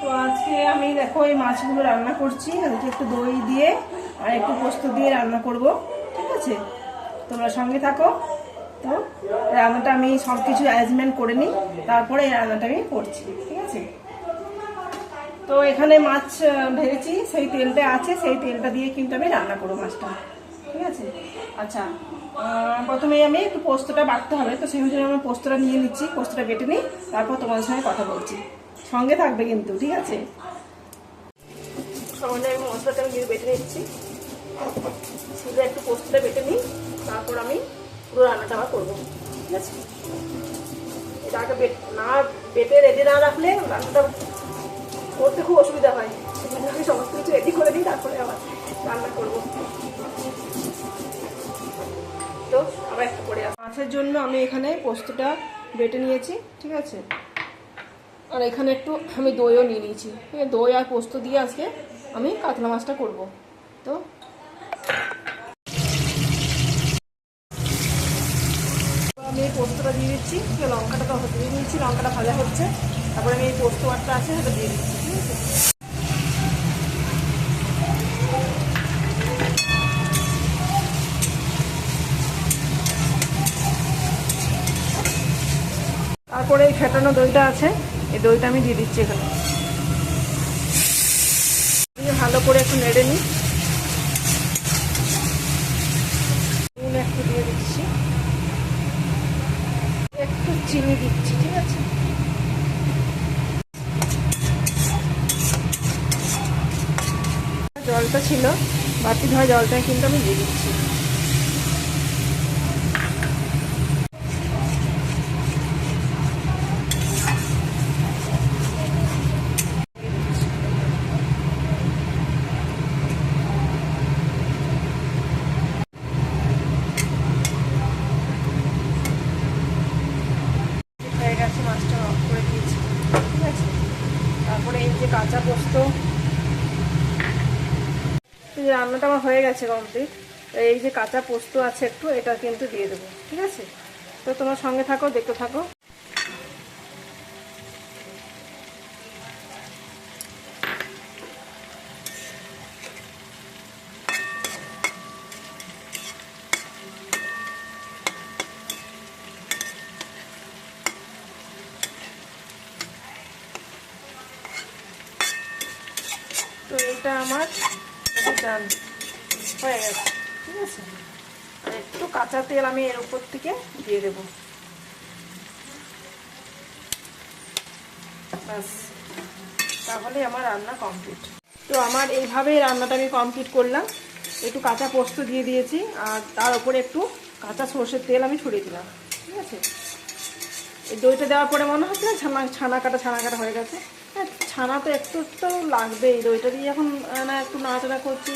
তো আজকে আমি দেখো এই মাছগুলো রান্না করছি, একটু দই দিয়ে আর একটু পোস্ত দিয়ে রান্না করব, ঠিক আছে? তোমরা সঙ্গে থাকো। তো রান্নাটা আমি সব কিছু অ্যারেঞ্জমেন্ট করে নিই, তারপরে এই রান্নাটা আমি করছি, ঠিক আছে? তো এখানে মাছ ভেজেছি, সেই তেলটা আছে, সেই তেলটা দিয়ে কিন্তু আমি রান্না করবো মাছটা, ঠিক আছে? আচ্ছা, প্রথমে আমি একটু পোস্তটা বাটতে হবে, তো সেই জন্য আমি পোস্তটা নিয়ে নিচ্ছি, পোস্তটা বেটে নিই, তারপর তোমাদের সঙ্গে কথা বলছি। সঙ্গে থাকবে কিন্তু, ঠিক আছে? সঙ্গে আমি মশলাটা আমি বেটে নিচ্ছি, শুধু একটু পোস্তটা বেটে নিই, তারপর আমি পুরো রান্নাটা আবার করবো, ঠিক আছে? এটা আগে না বেটে রেডি না রাখলে রান্নাটা করতে খুব অসুবিধা হয়। আমি সমস্ত কিছু রেডি করে দিই, তারপরে আবার রান্না করবো। তো আবার একটু করে মাছের জন্য আমি এখানে পোস্তটা বেটে নিয়েছি, ঠিক আছে? আর এখানে একটু আমি দইও নিয়ে নিয়েছি, ঠিক আছে? দই আর পোস্ত দিয়ে আজকে আমি কাতলা মাছটা করব। তো আমি এই পোস্তটা দিয়ে দিচ্ছি, লঙ্কাটা তো দিয়ে দিচ্ছি, লঙ্কাটা ভাজা হচ্ছে, তারপরে আমি এই পোস্ত বাটটা আছে সেটা দিয়ে দিচ্ছি, ঠিক আছে? তারপরে এই ফেটানো দইটা আছে, এই দইটা আমি দিয়ে দিচ্ছি এখানে, দিয়ে ভালো করে একটু নেড়ে নিই। নুন একটু দিয়ে দিচ্ছি, একটু চিনি দিচ্ছি, ঠিক আছে? জলটা ছিল বাটি ধোয়া জলটা কিন্তু আমি দিয়ে দিচ্ছি। হয়ে গেছে, মাছটা অফ করে দিয়েছি, ঠিক আছে? তারপরে এই যে কাঁচা পোস্ত, রান্নাটা আমার হয়ে গেছে কমপ্লিট। এই যে কাঁচা পোস্ত আছে একটু, এটা কিন্তু দিয়ে দেবো, ঠিক আছে? তো তোমার সঙ্গে থাকো, দেখতে থাকো। তো এটা আমার ডান হয়ে গেছে, ঠিক আছে? আর একটু কাঁচা তেল আমি এর উপর থেকে দিয়ে দেবো, ব্যাস, তাহলে আমার রান্না কমপ্লিট। তো আমার এইভাবেই রান্নাটা আমি কমপ্লিট করলাম। একটু কাঁচা পোস্ত দিয়ে দিয়েছি, আর তার উপরে একটু কাঁচা সর্ষের তেল আমি ছড়িয়ে দিলাম, ঠিক আছে? এই দইটা দেওয়ার পরে মনে হচ্ছে না ছানা কাটা হয়ে গেছে। হ্যাঁ, ছানা তো একটু তো লাগবেই, দইটা দিয়ে এখন না একটু নাড়াচাড়া করছি,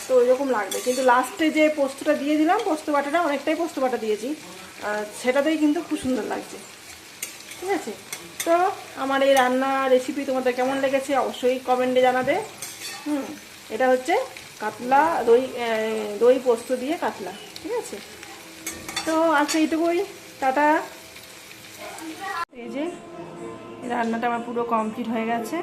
তো ওইরকম লাগবে। কিন্তু লাস্টে যে পোস্তটা দিয়ে দিলাম, পোস্ত বাটাটা অনেকটাই পোস্ত বাটা দিয়েছি, সেটাতেই কিন্তু খুব সুন্দর লাগছে, ঠিক আছে? তো আমার এই রান্না রেসিপি তোমাদের কেমন লেগেছে অবশ্যই কমেন্টে জানাবে। এটা হচ্ছে কাতলা দই পোস্ত দিয়ে কাতলা, ঠিক আছে? তো আচ্ছা, এইটুকুই, টাটা। এই যে রান্নাটা আমার পুরো কমপ্লিট হয়ে গেছে।